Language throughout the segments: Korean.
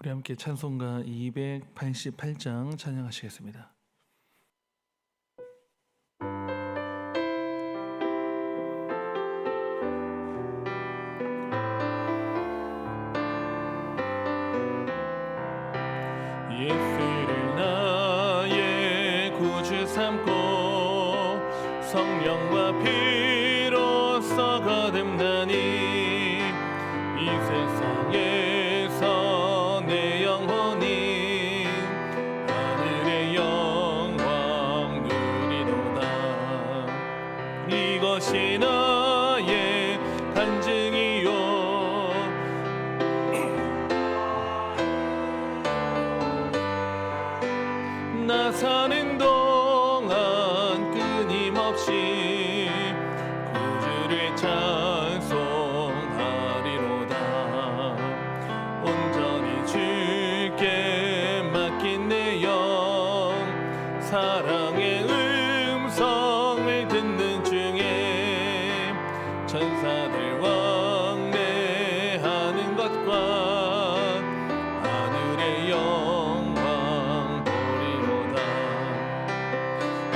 우리 함께 찬송가 288장 찬양하시겠습니다. 예수를 나의 구주 삼고 성령과 피로써 거듭나니 이 세상에서 내 영혼이 하늘의 영광 누리도다. 이것이 나의 간증이요 나 사는 동안 끊임없이 구주를 찬송하리로다. 온전히 주께 맡긴 내 영 사랑의 음성을 듣는 중에 천사들 왕래하는 것과 하늘의 영광 보리로다.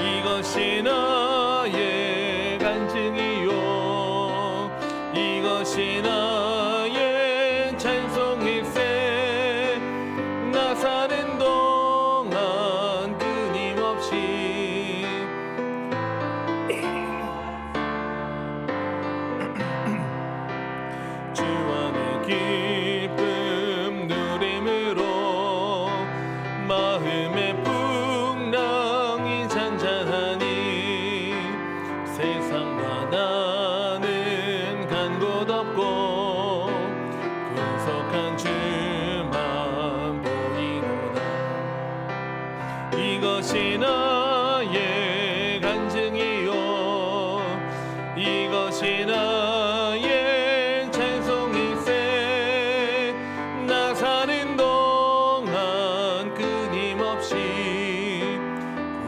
이것이 나의 간증이요 이것이 나의 찬송일세. 나 사는 동안 끊임없이 주 안의 기쁨 누림으로 마음의 풍랑이 잔잔하니 세상과 나는 간 곳 없고 구속한 주만 보이노라. 이것이 나의 간증이요 이것이 나의 찬송일세. 나 사는 동안 끊임없이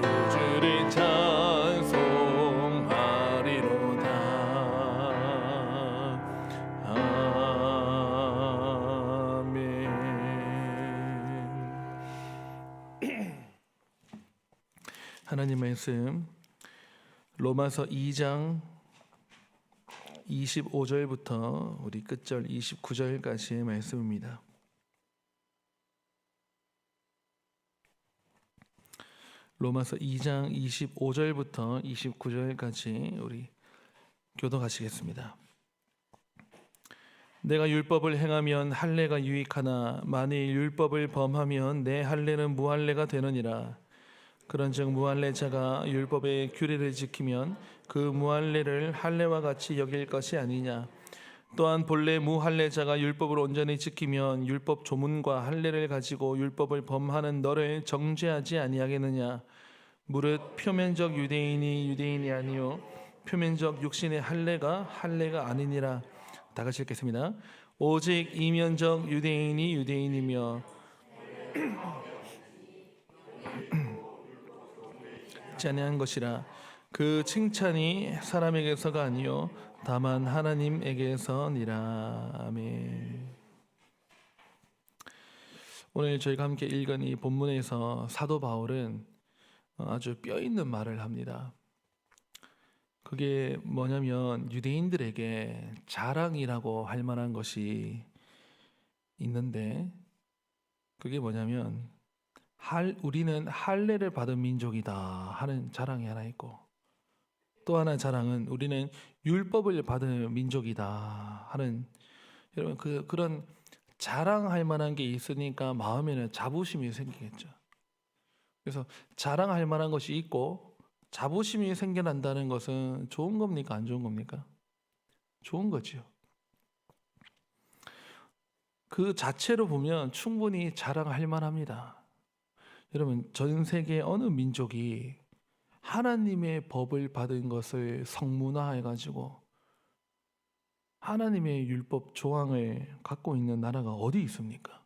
구주를 찬송하리로다. 아멘. 하나님 말씀 로마서 2장 25절부터 우리 끝절 29절까지의 말씀입니다. 로마서 2장 25절부터 29절까지 우리 교독하시겠습니다. 내가 율법을 행하면 할례가 유익하나 만일 율법을 범하면 내 할례는 무할례가 되느니라. 그런즉 무할례자가 율법의 규례를 지키면 그 무할례를 할례와 같이 여길 것이 아니냐. 또한 본래 무할례자가 율법을 온전히 지키면 율법 조문과 할례를 가지고 율법을 범하는 너를 정죄하지 아니하겠느냐. 무릇 표면적 유대인이 유대인이 아니요 표면적 육신의 할례가 아니니라. 다 같이 읽겠습니다. 오직 이면적 유대인이 유대인이며 짠한 것이라. 그 칭찬이 사람에게서가 아니요 다만 하나님에게서니라. 아멘. 오늘 저희가 함께 읽은 이 본문에서 사도 바울은 아주 뼈 있는 말을 합니다. 그게 뭐냐면 유대인들에게 자랑이라고 할 만한 것이 있는데 그게 뭐냐면 우리는 할례를 받은 민족이다 하는 자랑이 하나 있고 또 하나 자랑은 우리는 율법을 받은 민족이다 하는 여러분 그런 자랑할 만한 게 있으니까 마음에는 자부심이 생기겠죠. 그래서 자랑할 만한 것이 있고 자부심이 생겨난다는 것은 좋은 겁니까? 안 좋은 겁니까? 좋은 거지요. 그 자체로 보면 충분히 자랑할 만합니다. 여러분 전 세계 어느 민족이 하나님의 법을 받은 것을 성문화해가지고 하나님의 율법 조항을 갖고 있는 나라가 어디 있습니까?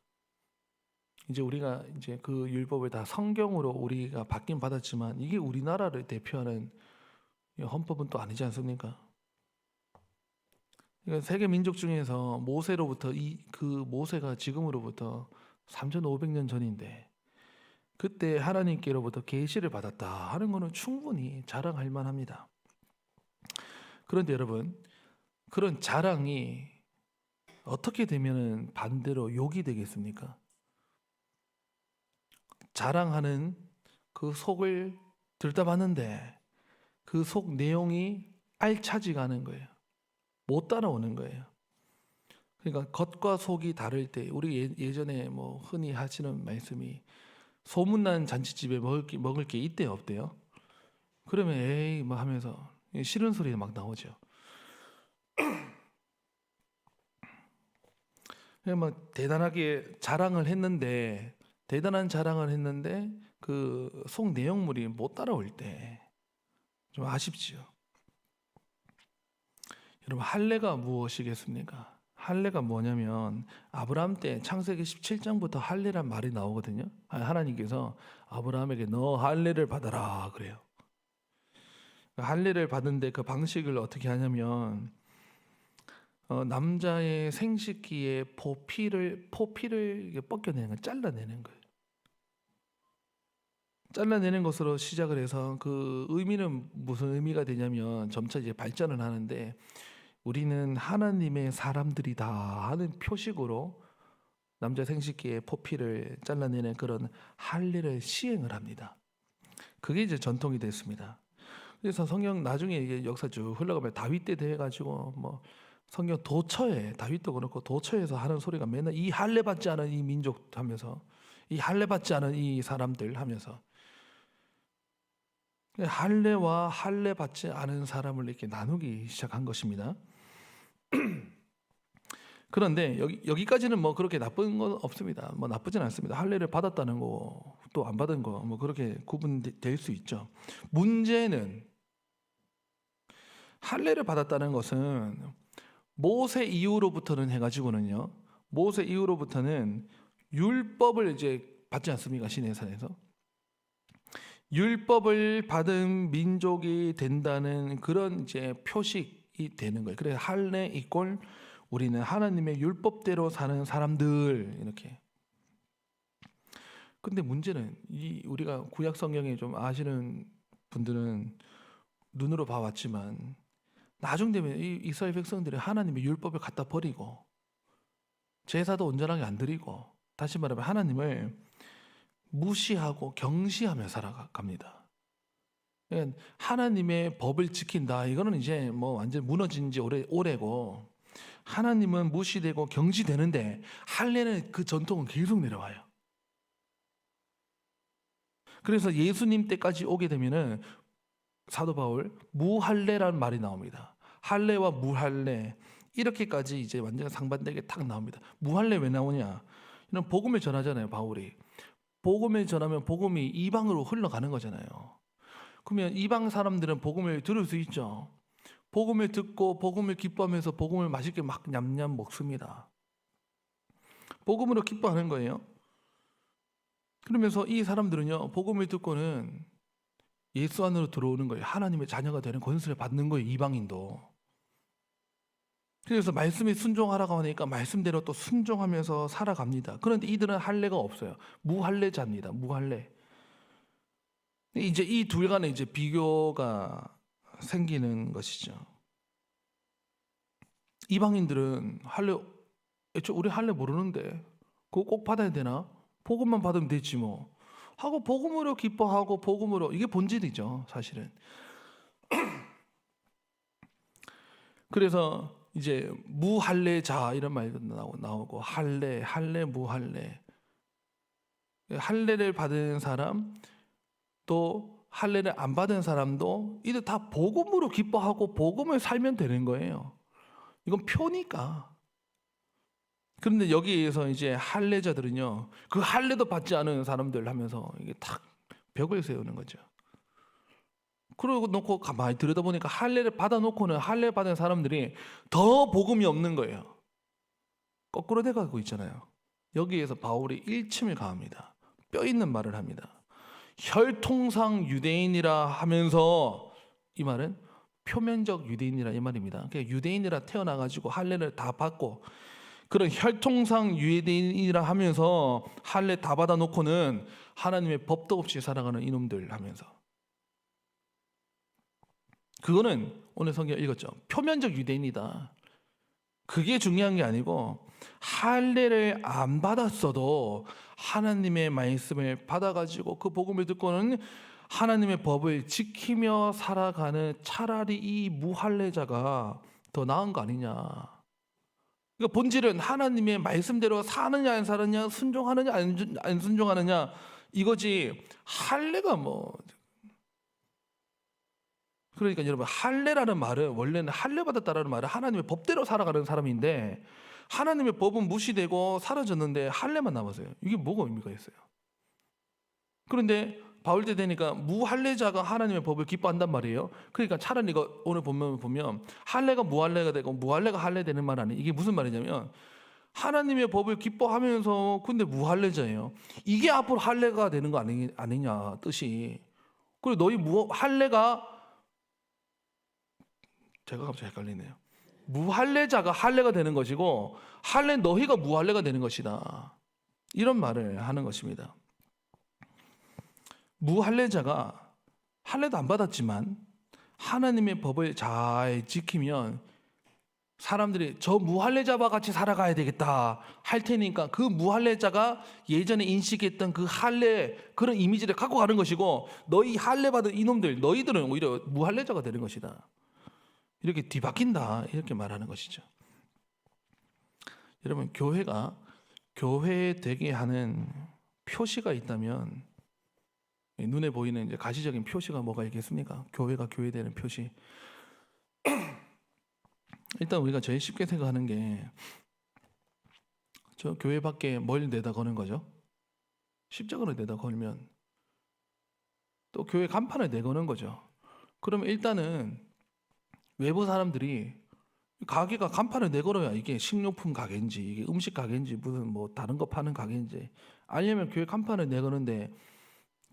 이제 우리가 이제 그 율법을 다 성경으로 우리가 받긴 받았지만 이게 우리나라를 대표하는 헌법은 또 아니지 않습니까? 그러니까 세계 민족 중에서 모세로부터 그 모세가 지금으로부터 3,500년 전인데 그때 하나님께로부터 계시를 받았다 하는 것은 충분히 자랑할 만합니다. 그런데 여러분, 그런 자랑이 어떻게 되면은 반대로 욕이 되겠습니까? 자랑하는 그 속을 들다봤는데 그 속 내용이 알차지가 않은 거예요. 못 따라오는 거예요. 그러니까 겉과 속이 다를 때 우리 예전에 뭐 흔히 하시는 말씀이 소문난 잔치집에 먹을 게 있대요, 없대요? 그러면 에이 뭐 하면서 싫은 소리 막 나오죠. 막 대단하게 대단한 자랑을 했는데 그 속 내용물이 못 따라올 때 좀 아쉽지요. 여러분, 할례가 무엇이겠습니까? 할례가 뭐냐면 아브라함 때 창세기 17장부터 할례란 말이 나오거든요. 하나님께서 아브라함에게 너 할례를 받아라 그래요. 할례를 받는데 그 방식을 어떻게 하냐면 남자의 생식기의 포피를 벗겨내는 거, 잘라내는 거예요. 잘라내는 것으로 시작을 해서 그 의미는 무슨 의미가 되냐면 점차 이제 발전을 하는데 우리는 하나님의 사람들이다 하는 표식으로 남자 생식기의 포피를 잘라내는 그런 할례를 시행을 합니다. 그게 이제 전통이 됐습니다. 그래서 성경 나중에 이게 역사 쭉 흘러가면 다윗 때 돼가지고 뭐 성경 도처에 다윗도 그렇고 도처에서 하는 소리가 맨날 이 할례 받지 않은 이 민족 하면서 이 할례 받지 않은 이 사람들 하면서 할례와 할례 받지 않은 사람을 이렇게 나누기 시작한 것입니다. 그런데 여기까지는 뭐 그렇게 나쁜 건 없습니다. 뭐 나쁘진 않습니다. 할례를 받았다는 거 또 안 받은 거 뭐 그렇게 구분될 수 있죠. 문제는 할례를 받았다는 것은 모세 이후로부터는 해가지고는요. 모세 이후로부터는 율법을 이제 받지 않습니까? 시내산에서 율법을 받은 민족이 된다는 그런 이제 표식이 되는 거예요. 그래서 할례 이꼴 우리는 하나님의 율법대로 사는 사람들 이렇게. 근데 문제는 우리가 구약 성경에 좀 아시는 분들은 눈으로 봐왔지만 나중 되면 이 이스라엘 백성들이 하나님의 율법을 갖다 버리고 제사도 온전하게 안 드리고 다시 말하면 하나님을 무시하고 경시하며 살아갑니다. 그러니까 하나님의 법을 지킨다 이거는 이제 뭐 완전 무너진 지 오래고 하나님은 무시되고 경시되는데 할례는 그 전통은 계속 내려와요. 그래서 예수님 때까지 오게 되면은 사도 바울 무할례라는 말이 나옵니다. 할례와 무할례 이렇게까지 이제 완전 상반되게 딱 나옵니다. 무할례 왜 나오냐? 이런 복음을 전하잖아요, 바울이. 복음을 전하면 복음이 이방으로 흘러가는 거잖아요. 그러면 이방 사람들은 복음을 들을 수 있죠. 복음을 듣고 복음을 기뻐하면서 복음을 맛있게 막 냠냠 먹습니다. 복음으로 기뻐하는 거예요. 그러면서 이 사람들은요, 복음을 듣고는 예수 안으로 들어오는 거예요. 하나님의 자녀가 되는 권세를 받는 거예요, 이방인도. 그래서 말씀에 순종하라고 하니까 말씀대로 또 순종하면서 살아갑니다. 그런데 이들은 할례가 없어요. 무할례자입니다. 무할례. 이제 이 둘 간에 이제 비교가 생기는 것이죠. 이방인들은 할례, 우리 할례 모르는데 그거 꼭 받아야 되나? 복음만 받으면 되지 뭐 하고 복음으로 기뻐하고 복음으로 이게 본질이죠, 사실은. 그래서 이제 무할례자 이런 말도 나오고 할례 무할례. 할례를 받은 사람 또 할례를 안 받은 사람도 이들 다 복음으로 기뻐하고 복음을 살면 되는 거예요. 이건 표니까. 그런데 여기에서 이제 할례자들은요, 그 할례도 받지 않은 사람들 하면서 이게 탁 벽을 세우는 거죠. 그러고 놓고 가만히 들여다보니까 할례를 받아놓고는 할례 받은 사람들이 더 복음이 없는 거예요. 거꾸로 돼가고 있잖아요. 여기에서 바울이 일침을 가합니다. 뼈 있는 말을 합니다. 혈통상 유대인이라 하면서 이 말은 표면적 유대인이라 이 말입니다. 그러니까 유대인이라 태어나가지고 할례를 다 받고 그런 혈통상 유대인이라 하면서 할례 다 받아놓고는 하나님의 법도 없이 살아가는 이놈들 하면서, 그거는 오늘 성경 읽었죠. 표면적 유대인이다. 그게 중요한 게 아니고 할례를 안 받았어도 하나님의 말씀을 받아가지고 그 복음을 듣고는 하나님의 법을 지키며 살아가는, 차라리 이 무할례자가 더 나은 거 아니냐. 그러니까 본질은 하나님의 말씀대로 사느냐 안 사느냐, 순종하느냐 안 순종하느냐 이거지. 할례가 뭐, 그러니까 여러분, 할례라는 말은 원래는 할례 받았다라는 말은 하나님의 법대로 살아가는 사람인데, 하나님의 법은 무시되고 사라졌는데 할례만 남았어요. 이게 뭐가 의미가 있어요? 그런데 바울 때 되니까 무할례자가 하나님의 법을 기뻐한단 말이에요. 그러니까 차라리 이거 오늘 보면 할례가 무할례가 되고 무할례가 할례 되는 말 아니에요. 이게 무슨 말이냐면 하나님의 법을 기뻐하면서 근데 무할례자예요. 이게 앞으로 할례가 되는 거 아니냐 뜻이. 그리고 너희 할례가, 제가 갑자기 헷갈리네요. 무할례자가 할례가 되는 것이고 할례 너희가 무할례가 되는 것이다. 이런 말을 하는 것입니다. 무할례자가 할례도 안 받았지만 하나님의 법을 잘 지키면 사람들이 저 무할례자와 같이 살아가야 되겠다 할 테니까 그 무할례자가 예전에 인식했던 그 할례 그런 이미지를 갖고 가는 것이고, 너희 할례 받은 이놈들 너희들은 오히려 무할례자가 되는 것이다. 이렇게 뒤바뀐다 이렇게 말하는 것이죠. 여러분, 교회가 교회 되게 하는 표시가 있다면 눈에 보이는 이제 가시적인 표시가 뭐가 있겠습니까? 교회가 교회되는 표시. 일단 우리가 제일 쉽게 생각하는 게 저 교회 밖에 뭘 내다 거는 거죠? 십자가를 내다 걸면 또 교회 간판을 내거는 거죠. 그러면 일단은 외부 사람들이 가게가 간판을 내걸어야 이게 식료품 가게인지 이게 음식 가게인지 무슨 뭐 다른 거 파는 가게인지, 아니면 교회 간판을 내거는데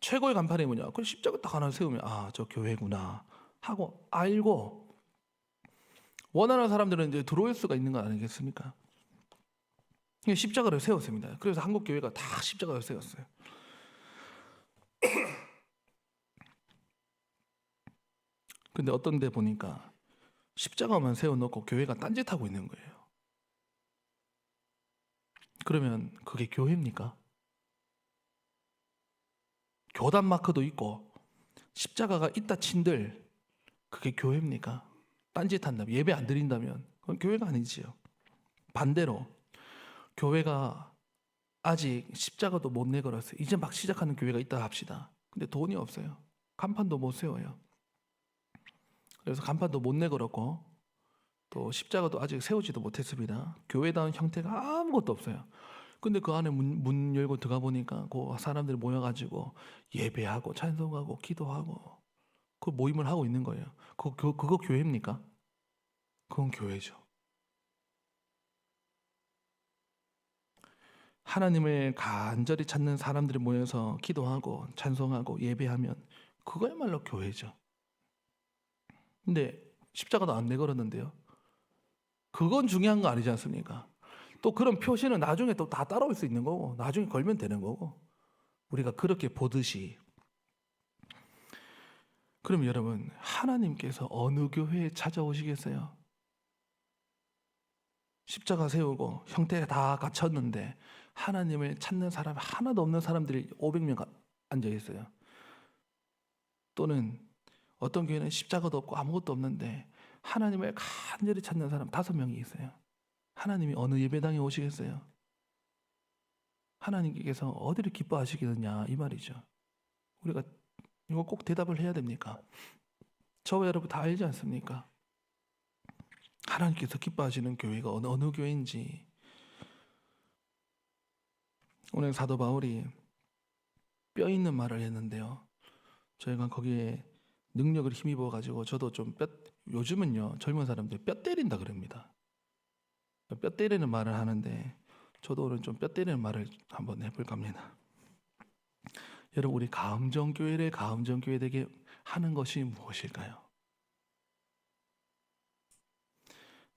최고의 간판이 뭐냐? 그 십자가 딱 하나 세우면 아, 저 교회구나 하고 알고 원하는 사람들은 이제 들어올 수가 있는 거 아니겠습니까? 십자가를 세웠습니다. 그래서 한국 교회가 다 십자가를 세웠어요. 근데 어떤 데 보니까 십자가만 세워놓고 교회가 딴짓하고 있는 거예요. 그러면 그게 교회입니까? 교단 마크도 있고 십자가가 있다 친들 그게 교회입니까? 딴짓한다면, 예배 안 드린다면 그건 교회가 아니지요. 반대로 교회가 아직 십자가도 못 내걸었어요. 이제 막 시작하는 교회가 있다 합시다. 근데 돈이 없어요. 간판도 못 세워요. 그래서 간판도 못 내걸었고 또 십자가도 아직 세우지도 못했습니다. 교회다운 형태가 아무것도 없어요. 근데 그 안에 문 열고 들어가 보니까 그 사람들이 모여가지고 예배하고 찬송하고 기도하고 그 모임을 하고 있는 거예요. 그거 교회입니까? 그건 교회죠. 하나님을 간절히 찾는 사람들이 모여서 기도하고 찬송하고 예배하면 그거야말로 교회죠. 근데 십자가도 안 내걸었는데요. 그건 중요한 거 아니지 않습니까? 또 그런 표시는 나중에 또 다 따라올 수 있는 거고 나중에 걸면 되는 거고, 우리가 그렇게 보듯이. 그럼 여러분, 하나님께서 어느 교회에 찾아오시겠어요? 십자가 세우고 형태가 다 갖췄는데 하나님을 찾는 사람이 하나도 없는 사람들이 500명 앉아 있어요. 또는 어떤 교회는 십자가도 없고 아무것도 없는데 하나님을 간절히 찾는 사람 5명이 있어요. 하나님이 어느 예배당에 오시겠어요? 하나님께서 어디를 기뻐하시겠느냐 이 말이죠. 우리가 이거 꼭 대답을 해야 됩니까? 저와 여러분 다 알지 않습니까? 하나님께서 기뻐하시는 교회가 어느 교회인지. 오늘 사도 바울이 뼈 있는 말을 했는데요. 저희가 거기에 능력을 힘입어 가지고 저도 좀 요즘은요 젊은 사람들 뼈 때린다 그럽니다. 뼈 때리는 말을 하는데 저도 오늘 좀 뼈 때리는 말을 한번 해볼까 합니다. 여러분, 우리 가음정교회를 가음정교회 되게 하는 것이 무엇일까요?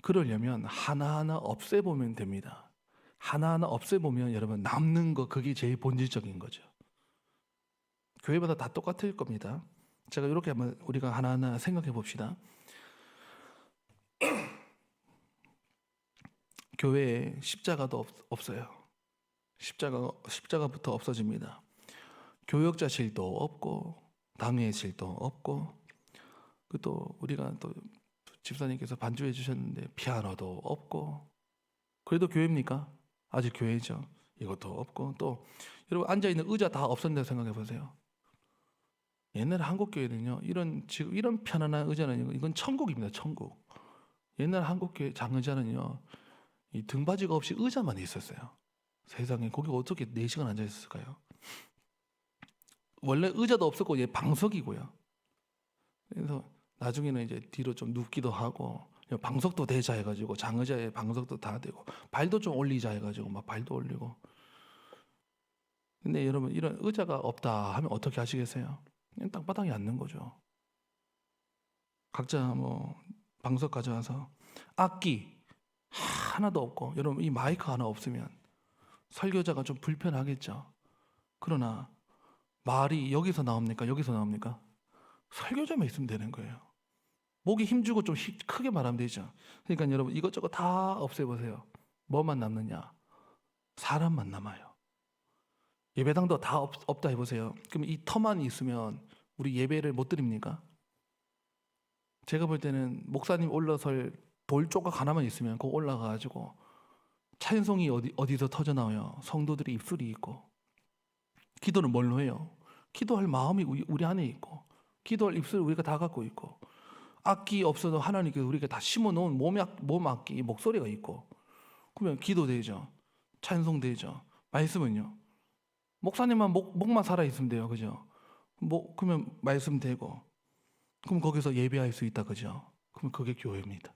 그러려면 하나하나 없애보면 됩니다. 하나하나 없애보면 여러분 남는 거 그게 제일 본질적인 거죠. 교회마다 다 똑같을 겁니다. 제가 이렇게 한번 우리가 하나하나 생각해 봅시다. 교회에 십자가도 없어요. 십자가부터 없어집니다. 교역자실도 없고 당회실도 없고 또 우리가 또 집사님께서 반주해 주셨는데 피아노도 없고 그래도 교회입니까? 아직 교회죠. 이것도 없고 또 여러분 앉아있는 의자 다 없었는데 생각해 보세요. 옛날 한국 교회는요 지금 이런 편안한 의자는 이건 천국입니다. 천국. 옛날 한국 교회 장의자는요 이 등받이가 없이 의자만 있었어요. 세상에 거기 어떻게 4시간 앉아 있었을까요? 원래 의자도 없었고 얘 방석이고요. 그래서 나중에는 이제 뒤로 좀 눕기도 하고 방석도 대자 해가지고 장의자에 방석도 다 되고 발도 좀 올리자 해가지고 막 발도 올리고. 근데 여러분 이런 의자가 없다 하면 어떻게 하시겠어요? 그냥 땅바닥에 앉는 거죠. 각자 뭐 방석 가져와서 악기 하나도 없고 여러분 이 마이크 하나 없으면 설교자가 좀 불편하겠죠. 그러나 말이 여기서 나옵니까? 여기서 나옵니까? 설교자만 있으면 되는 거예요. 목에 힘주고 좀 크게 말하면 되죠. 그러니까 여러분 이것저것 다 없애보세요. 뭐만 남느냐? 사람만 남아요. 예배당도 다 없다 해보세요. 그럼 이 터만 있으면 우리 예배를 못 드립니까? 제가 볼 때는 목사님 올라설 돌 조각 하나만 있으면 그거 올라가가지고 찬송이 어디서 터져 나와요? 성도들의 입술이 있고. 기도는 뭘로 해요? 기도할 마음이 우리 안에 있고 기도할 입술을 우리가 다 갖고 있고 악기 없어도 하나님께서 우리가 다 심어놓은 몸 악기 목소리가 있고 그러면 기도되죠. 찬송되죠. 말씀은요. 목사님만 목만 살아있으면 돼요. 그죠? 그러면 말씀 되고 그럼 거기서 예배할 수 있다. 그죠? 그럼 그게 교회입니다.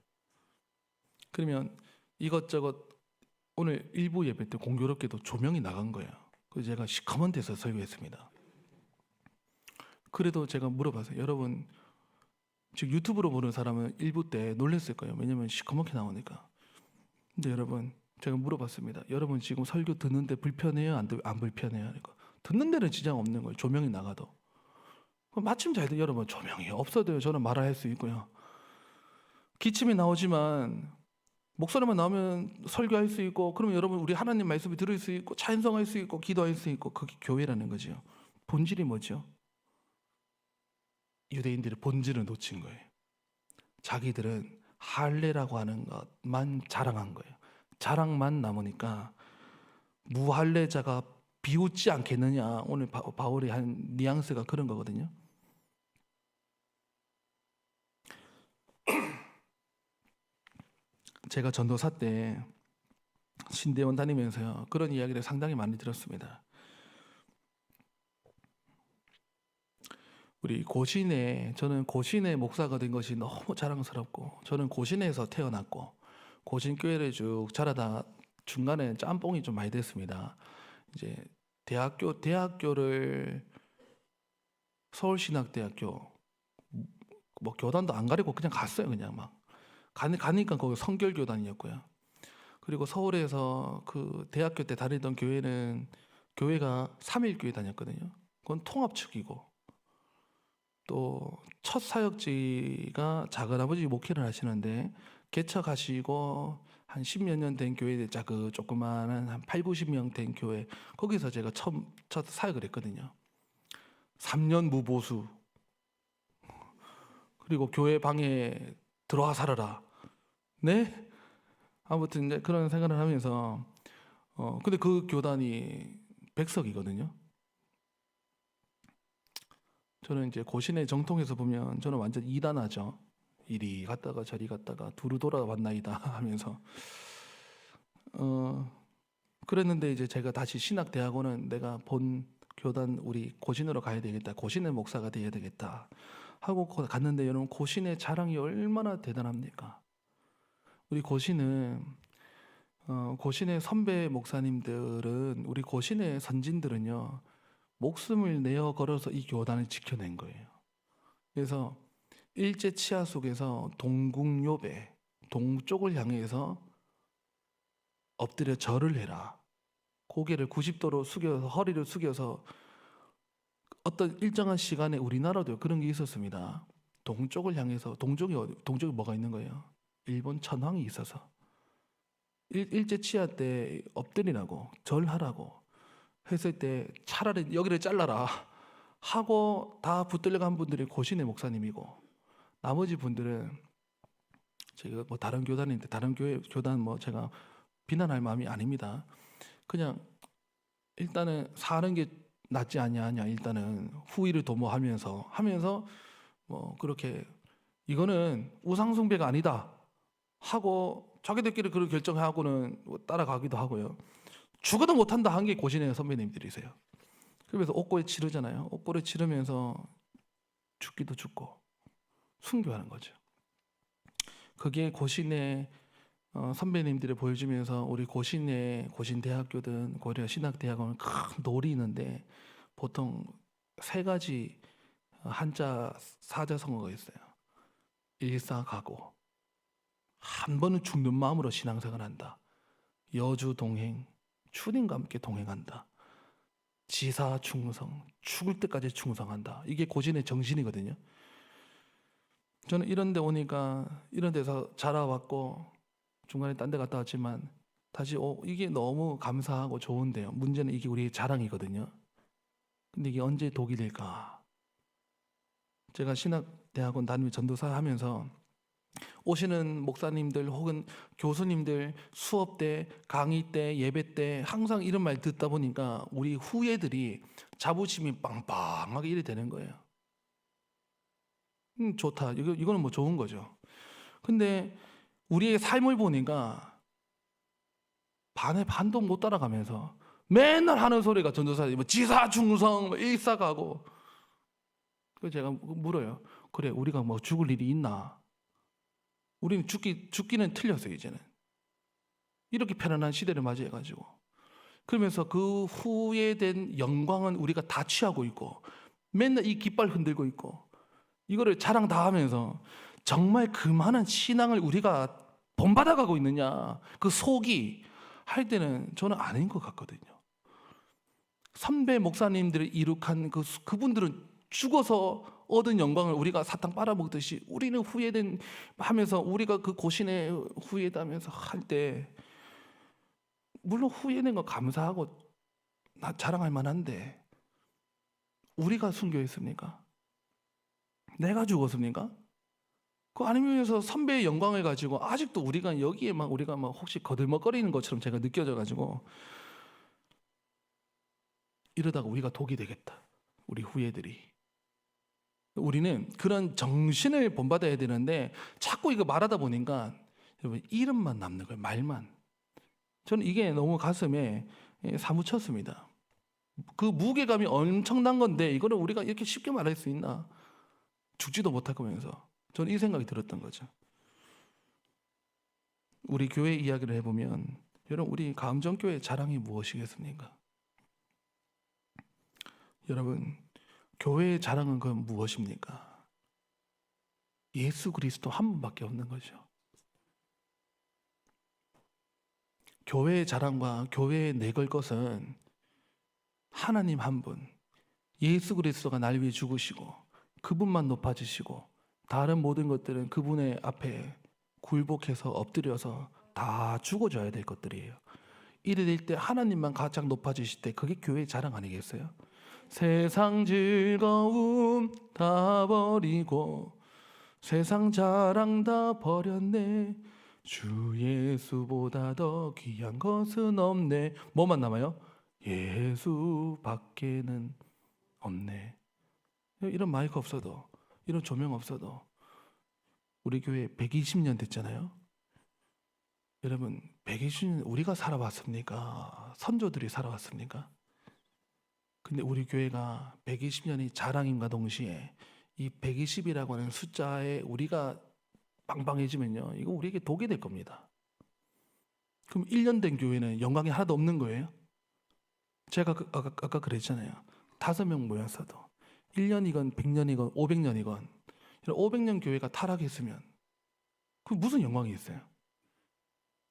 그러면 이것저것 오늘 일부 예배 때 공교롭게도 조명이 나간 거예요. 그래서 제가 시커먼 데서 설교했습니다. 그래도 제가 물어봤어요. 여러분 지금 유튜브로 보는 사람은 일부 때 놀랐을 거예요. 왜냐면 시커멓게 나오니까. 근데 여러분 제가 물어봤습니다. 여러분 지금 설교 듣는데 불편해요? 안 불편해요? 그러니까 듣는 데는 지장 없는 거예요. 조명이 나가도. 마침 잘 돼요. 여러분 조명이 없어도요. 저는 말을 할 수 있고요. 기침이 나오지만 목소리만 나오면 설교할 수 있고 그러면 여러분 우리 하나님 말씀을 들을 수 있고 찬송할 수 있고 기도할 수 있고 그게 교회라는 거죠. 본질이 뭐죠? 유대인들의 본질을 놓친 거예요. 자기들은 할례라고 하는 것만 자랑한 거예요. 자랑만 남으니까 무할례자가 비웃지 않겠느냐. 오늘 바울이 한 뉘앙스가 그런 거거든요. 제가 전도사 때 신대원 다니면서요. 그런 이야기를 상당히 많이 들었습니다. 저는 고신의 목사가 된 것이 너무 자랑스럽고 저는 고신에서 태어났고 고신교회를 쭉 자라다 중간에 짬뽕이 좀 많이 됐습니다. 이제 대학교를 서울신학대학교 뭐 교단도 안 가리고 그냥 갔어요. 그냥 막 가니까 거기 성결교단이었고요. 그리고 서울에서 그 대학교 때 다니던 교회가 3일교회 다녔거든요. 그건 통합측이고 또 첫 사역지가 작은아버지 목회를 하시는데 개척하시고 한 10몇 년 된 교회 조그마한 한 8, 90명 된 교회 거기서 제가 첫 사역을 했거든요. 3년 무보수 그리고 교회 방에 들어와 살아라. 네? 아무튼 이제 그런 생각을 하면서 근데 그 교단이 백석이거든요. 저는 이제 고신의 정통에서 보면 저는 완전 이단하죠. 이리 갔다가 저리 갔다가 두루 돌아왔나이다 하면서 그랬는데 이제 제가 다시 신학대학원은 내가 본 교단 우리 고신으로 가야 되겠다. 고신의 목사가 돼야 되겠다 하고 갔는데 여러분 고신의 자랑이 얼마나 대단합니까? 우리 고신의 선배 목사님들은 우리 고신의 선진들은요 목숨을 내어 걸어서 이 교단을 지켜낸 거예요. 그래서 일제 치하 속에서 동국요배 동쪽을 향해서 엎드려 절을 해라. 고개를 90도로 숙여서 허리를 숙여서 어떤 일정한 시간에 우리나라도 그런 게 있었습니다. 동쪽을 향해서 동쪽에 뭐가 있는 거예요? 일본 천황이 있어서 일제 치하 때 엎드리라고 절하라고 했을 때 차라리 여기를 잘라라 하고 다 붙들려간 분들이 고신의 목사님이고 나머지 분들은 제가 뭐 다른 교단인데 다른 교단 뭐 제가 비난할 마음이 아닙니다. 그냥 일단은 사는 게 낫지 않냐 일단은 후위를 도모하면서 뭐 그렇게 이거는 우상 숭배가 아니다 하고 자기들끼리 그런 결정하고는 뭐 따라가기도 하고요. 죽어도 못한다 한 게 고신의 선배님들이세요. 그래서 옥고에 치르잖아요. 옥고를 치르면서 죽기도 죽고 순교하는 거죠. 그게 고신의 선배님들을 보여주면서 우리 고신대학교든 고려 신학대학원은 큰 놀이 있는데 보통 세 가지 한자 사자성어가 있어요. 일사가고 한 번은 죽는 마음으로 신앙생활 한다. 여주동행 주님과 함께 동행한다. 지사충성 죽을 때까지 충성한다. 이게 고신의 정신이거든요. 저는 이런 데 오니까 이런 데서 자라왔고 중간에 딴 데 갔다 왔지만 다시 이게 너무 감사하고 좋은데요. 문제는 이게 우리의 자랑이거든요. 근데 이게 언제 독이 될까? 제가 신학대학원 다니며 전도사 하면서 오시는 목사님들 혹은 교수님들 수업 때, 강의 때, 예배 때 항상 이런 말 듣다 보니까 우리 후예들이 자부심이 빵빵하게 이래 되는 거예요. 좋다. 이거는 뭐 좋은 거죠. 근데 우리의 삶을 보니까 반에 반도 못 따라가면서 맨날 하는 소리가 전도사들이 뭐 지사충성, 뭐 일사가고. 그래서 제가 물어요. 그래, 우리가 뭐 죽을 일이 있나? 우리는 죽기는 틀렸어요, 이제는. 이렇게 편안한 시대를 맞이해가지고. 그러면서 그 후회된 영광은 우리가 다 취하고 있고, 맨날 이 깃발 흔들고 있고, 이거를 자랑 다 하면서 정말 그만한 신앙을 우리가 본받아가고 있느냐, 그 속이 할 때는 저는 아닌 것 같거든요. 선배 목사님들을 이룩한 그분들은 죽어서 얻은 영광을 우리가 사탕 빨아먹듯이 우리는 후회된 하면서 우리가 그 고신에 후회다면서 할 때 물론 후회된 거 감사하고 자랑할 만한데 우리가 순교했습니까? 내가 죽었습니까? 그 아니면서 선배의 영광을 가지고 아직도 우리가 여기에 우리가 혹시 거들먹거리는 것처럼 제가 느껴져 가지고 이러다가 우리가 독이 되겠다. 우리 후예들이. 우리는 그런 정신을 본받아야 되는데 자꾸 이거 말하다 보니까 여러분 이름만 남는 거예요. 말만. 저는 이게 너무 가슴에 사무쳤습니다. 그 무게감이 엄청난 건데 이거를 우리가 이렇게 쉽게 말할 수 있나? 죽지도 못할 거면서 저는 이 생각이 들었던 거죠. 우리 교회 이야기를 해보면 여러분 우리 가음정교회 자랑이 무엇이겠습니까? 여러분 교회의 자랑은 그건 무엇입니까? 예수 그리스도 한 분밖에 없는 거죠. 교회의 자랑과 교회에 내걸 것은 하나님 한 분, 예수 그리스도가 날 위해 죽으시고 그분만 높아지시고 다른 모든 것들은 그분의 앞에 굴복해서 엎드려서 다 죽어줘야 될 것들이에요. 이래 될 때 하나님만 가장 높아지실 때 그게 교회의 자랑 아니겠어요? 세상 즐거움 다 버리고 세상 자랑 다 버렸네. 주 예수보다 더 귀한 것은 없네. 뭐만 남아요? 예수밖에는 없네. 이런 마이크 없어도 이런 조명 없어도 우리 교회 120년 됐잖아요. 여러분 120년 우리가 살아왔습니까? 선조들이 살아왔습니까? 근데 우리 교회가 120년이 자랑임과 동시에 이 120이라고 하는 숫자에 우리가 빵빵해지면요 이거 우리에게 독이 될 겁니다. 그럼 1년 된 교회는 영광이 하나도 없는 거예요? 제가 아까 그랬잖아요. 5명 모였어도 1년이건 100년이건 500년이건 500년 교회가 타락했으면 그 무슨 영광이 있어요?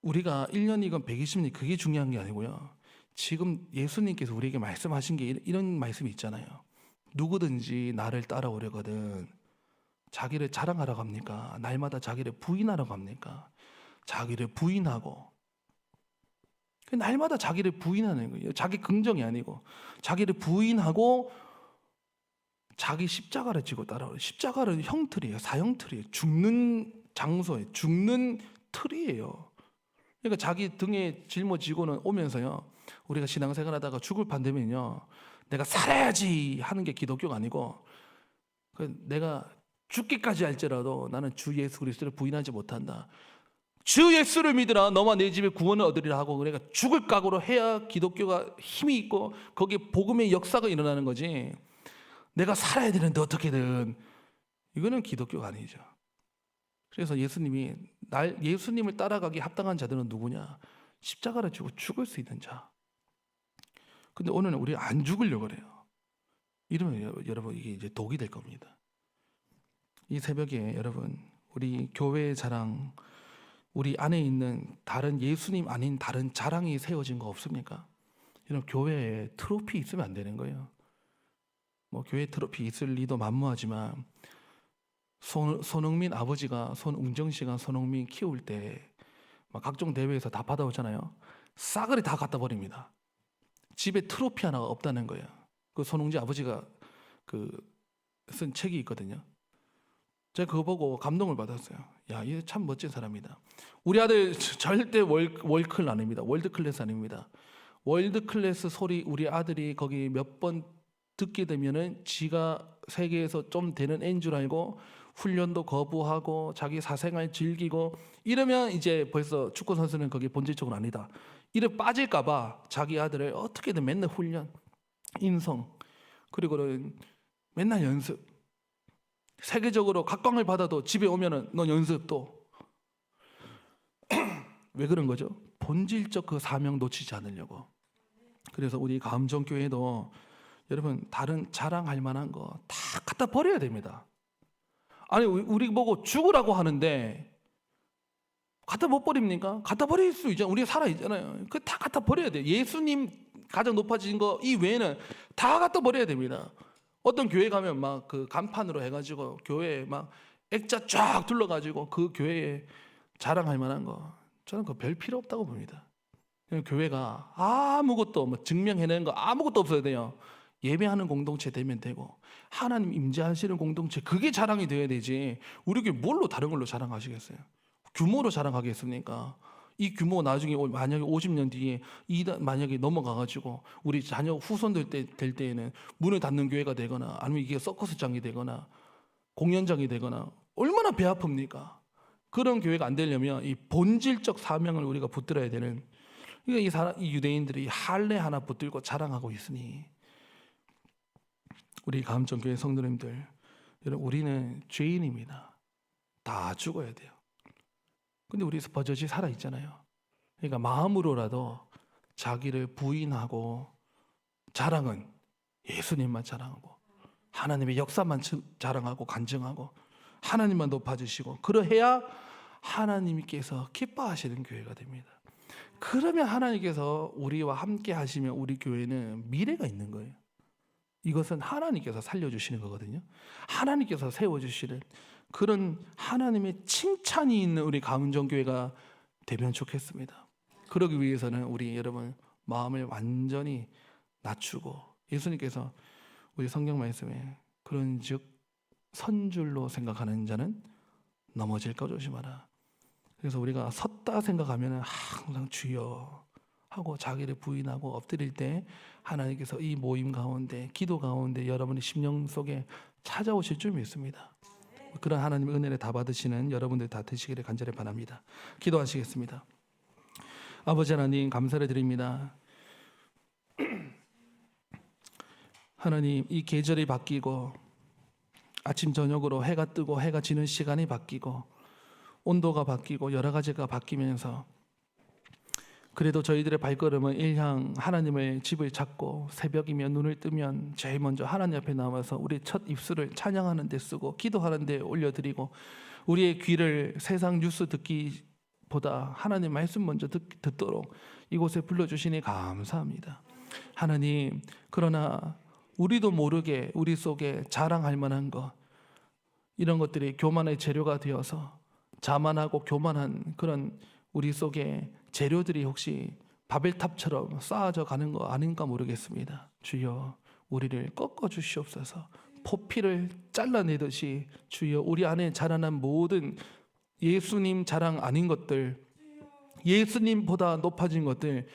우리가 1년이건 120년이 그게 중요한 게 아니고요. 지금 예수님께서 우리에게 말씀하신 게 이런 말씀이 있잖아요. 누구든지 나를 따라오려거든 자기를 자랑하라고 합니까? 날마다 자기를 부인하라고 합니까? 자기를 부인하고 날마다 자기를 부인하는 거예요. 자기 긍정이 아니고 자기를 부인하고 자기 십자가를 지고 따라오요. 십자가는 형틀이에요. 사형틀이에요. 죽는 장소에 죽는 틀이에요. 그러니까 자기 등에 짊어지고는 오면서요. 우리가 신앙생활하다가 죽을 판 되면요. 내가 살아야지 하는 게 기독교가 아니고 내가 죽기까지 할지라도 나는 주 예수 그리스도를 부인하지 못한다. 주 예수를 믿으라 너와 내 집에 구원을 얻으리라 하고 그러니까 죽을 각오로 해야 기독교가 힘이 있고 거기에 복음의 역사가 일어나는 거지. 내가 살아야 되는데 어떻게든 이거는 기독교가 아니죠. 그래서 예수님이 예수님을 따라가기 합당한 자들은 누구냐? 십자가를 지고 죽을 수 있는 자. 근데 오늘은 우리 안 죽으려고 그래요. 이러면 여러분 이게 이제 독이 될 겁니다. 이 새벽에 여러분 우리 교회의 자랑, 우리 안에 있는 다른 예수님 아닌 다른 자랑이 세워진 거 없습니까? 여러분 교회에 트로피 있으면 안 되는 거예요. 뭐 교회 트로피 있을 리도 만무하지만 손흥민 아버지가 손웅정 씨가 손흥민 키울 때 막 각종 대회에서 다 받아오잖아요. 싸그리 다 갖다 버립니다. 집에 트로피 하나가 없다는 거예요. 그 손웅지 아버지가 쓴 책이 있거든요. 제가 그거 보고 감동을 받았어요. 야, 얘 참 멋진 사람이다. 우리 아들 절대 월클 아닙니다. 월드 클래스 아닙니다. 월드 클래스 소리 우리 아들이 거기 몇 번 듣게 되면은 지가 세계에서 좀 되는 애인 줄 알고 훈련도 거부하고 자기 사생활 즐기고 이러면 이제 벌써 축구 선수는 거기 본질적으로 아니다. 이래 빠질까봐 자기 아들을 어떻게든 맨날 훈련, 인성, 그리고는 맨날 연습. 세계적으로 각광을 받아도 집에 오면은 넌 연습 또. 왜 그런 거죠? 본질적 그 사명 놓치지 않으려고. 그래서 우리 감정교회도 여러분 다른 자랑할 만한 거 다 갖다 버려야 됩니다. 아니 우리 보고 죽으라고 하는데 갖다 못 버립니까? 갖다 버릴 수 있잖아요. 우리가 살아 있잖아요. 그 다 갖다 버려야 돼요. 예수님 가장 높아진 거 이 외에는 다 갖다 버려야 됩니다. 어떤 교회 가면 막 그 간판으로 해가지고 교회에 막 액자 쫙 둘러가지고 그 교회에 자랑할 만한 거 저는 그 별 필요 없다고 봅니다. 교회가 아무것도 뭐 증명해내는 거 아무것도 없어야 돼요. 예배하는 공동체 되면 되고 하나님 임재하시는 공동체 그게 자랑이 돼야 되지. 우리 교회 뭘로 다른 걸로 자랑하시겠어요? 규모로 자랑하겠습니까? 이 규모 나중에 만약에 50년 뒤에 만약에 넘어가가지고 우리 자녀 후손들 될 때에는 문을 닫는 교회가 되거나 아니면 이게 서커스장이 되거나 공연장이 되거나 얼마나 배 아픕니까? 그런 교회가 안 되려면 이 본질적 사명을 우리가 붙들어야 되는. 그러니까 이 유대인들이 할례 하나 붙들고 자랑하고 있으니 우리 감정교회 성도님들 여러분 우리는 죄인입니다. 다 죽어야 돼요. 근데 우리 버젓이 살아있잖아요. 그러니까 마음으로라도 자기를 부인하고 자랑은 예수님만 자랑하고 하나님의 역사만 자랑하고 간증하고 하나님만 높아주시고 그러해야 하나님께서 기뻐하시는 교회가 됩니다. 그러면 하나님께서 우리와 함께 하시면 우리 교회는 미래가 있는 거예요. 이것은 하나님께서 살려주시는 거거든요. 하나님께서 세워주시는 그런 하나님의 칭찬이 있는 우리 감정교회가 되면 좋겠습니다. 그러기 위해서는 우리 여러분 마음을 완전히 낮추고 예수님께서 우리 성경 말씀에 그런즉 선줄로 생각하는 자는 넘어질까 조심하라. 그래서 우리가 섰다 생각하면 항상 주여 하고 자기를 부인하고 엎드릴 때 하나님께서 이 모임 가운데 기도 가운데 여러분의 심령 속에 찾아오실 줄 믿습니다. 그런 하나님의 은혜를 다 받으시는 여러분들 다 되시기를 간절히 바랍니다. 기도하시겠습니다. 아버지 하나님 감사를 드립니다. 하나님 이 계절이 바뀌고 아침 저녁으로 해가 뜨고 해가 지는 시간이 바뀌고 온도가 바뀌고 여러 가지가 바뀌면서 그래도 저희들의 발걸음은 일향 하나님의 집을 찾고 새벽이면 눈을 뜨면 제일 먼저 하나님 앞에 나와서 우리 첫 입술을 찬양하는 데 쓰고 기도하는 데 올려드리고 우리의 귀를 세상 뉴스 듣기 보다 하나님 말씀 먼저 듣도록 이곳에 불러주시니 감사합니다. 하나님, 그러나 우리도 모르게 우리 속에 자랑할 만한 것, 이런 것들이 교만의 재료가 되어서 자만하고 교만한 그런 우리 속에 재료들이 혹시 바벨탑처럼 쌓아져 가는 거 아닌가 모르겠습니다. 주여, 우리를 꺾어 주시옵소서. 포피를 잘라내듯이 주여, 우리 안에 자라난 모든 예수님 자랑 아닌 것들, 예수님보다 높아진 것들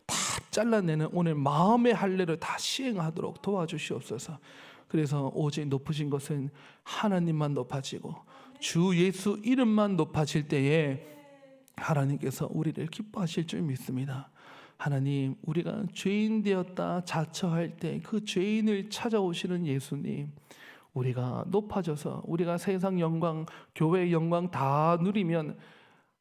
다 잘라내는 오늘 마음의 할례를 다 시행하도록 도와주시옵소서. 그래서 오직 높으신 것은 하나님만 높아지고 주 예수 이름만 높아질 때에 하나님께서 우리를 기뻐하실 줄 믿습니다. 하나님, 우리가 죄인 되었다 자처할 때 그 죄인을 찾아오시는 예수님, 우리가 높아져서 우리가 세상 영광, 교회의 영광 다 누리면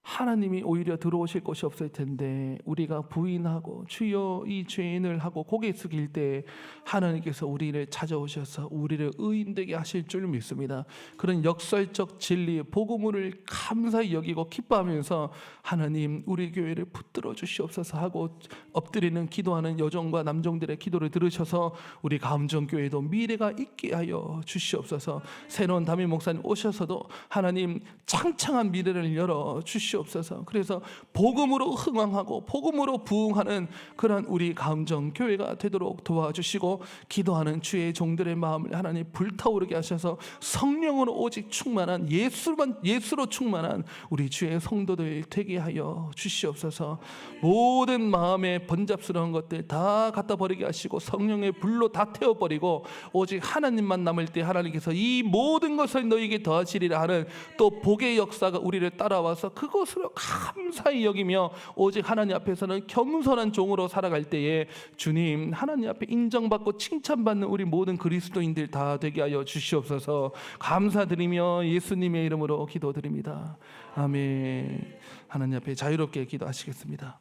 하나님이 오히려 들어오실 곳이 없을 텐데, 우리가 부인하고 주여 이 죄인을 하고 고개 숙일 때 하나님께서 우리를 찾아오셔서 우리를 의인되게 하실 줄 믿습니다. 그런 역설적 진리 복음을 감사히 여기고 기뻐하면서 하나님, 우리 교회를 붙들어 주시옵소서 하고 엎드리는 기도하는 여종과 남종들의 기도를 들으셔서 우리 감정교회도 미래가 있게 하여 주시옵소서. 새로운 담임 목사님 오셔서도 하나님 창창한 미래를 열어 주시옵소서. 그래서 복음으로 흥왕하고 복음으로 부흥하는 그런 우리 감정교회가 되도록 도와주시고, 기도하는 주의 종들의 마음을 하나님 불타오르게 하셔서 성령으로 오직 충만한 예수로 충만한 우리 주의 성도들 되게 하여 주시옵소서. 모든 마음의 번잡스러운 것들 다 갖다 버리게 하시고 성령의 불로 다 태워버리고 오직 하나님만 남을 때 하나님께서 이 모든 것을 너에게 더하시리라 하는 또 복의 역사가 우리를 따라와서 그것으로 감사히 여기며 오직 하나님 앞에서는 겸손한 종으로 살아갈 때에 주님, 하나님 앞에 인정받고 칭찬받는 우리 모든 그리스도인들 다 되게 하여 주시옵소서. 감사드리며 예수님의 이름으로 기도드립니다. 아멘. 하나님 앞에 자유롭게 기도하시겠습니다.